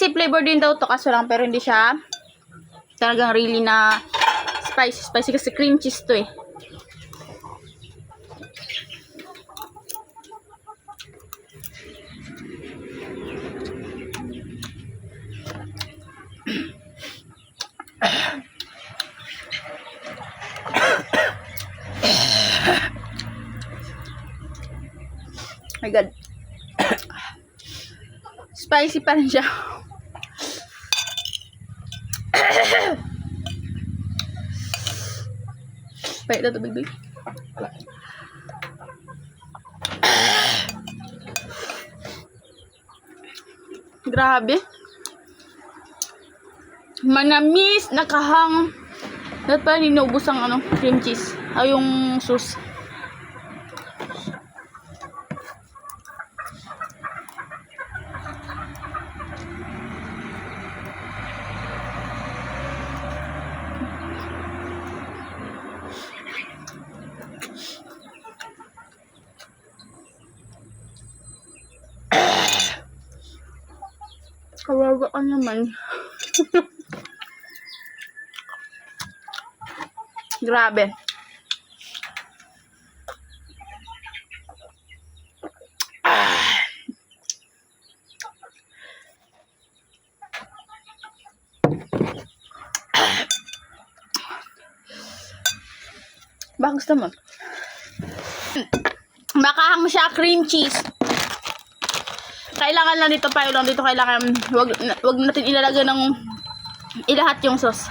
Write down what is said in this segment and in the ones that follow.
spicy flavor din daw to, kaso lang, pero hindi siya talagang really na spicy. Spicy kasi cream cheese to eh. My God. Spicy pa rin siya. Pahit na tubig, babe. Grabe. Manamis, nakahang. Dapat pa ninubos ang ano, cream cheese. Ay, yung sauce. Kawawa ka naman. Grabe. Baka gusto mo? Makahang siya cream cheese. Kailangan lang dito, payo lang dito, kailangan wag natin ilalagay ng ilahat yung sauce.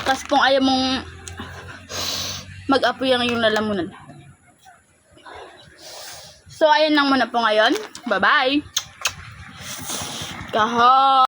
Kasi kung ayaw mong mag-apoy yung lalamunan. So, ayan lang muna po ngayon. Bye-bye. Kaho!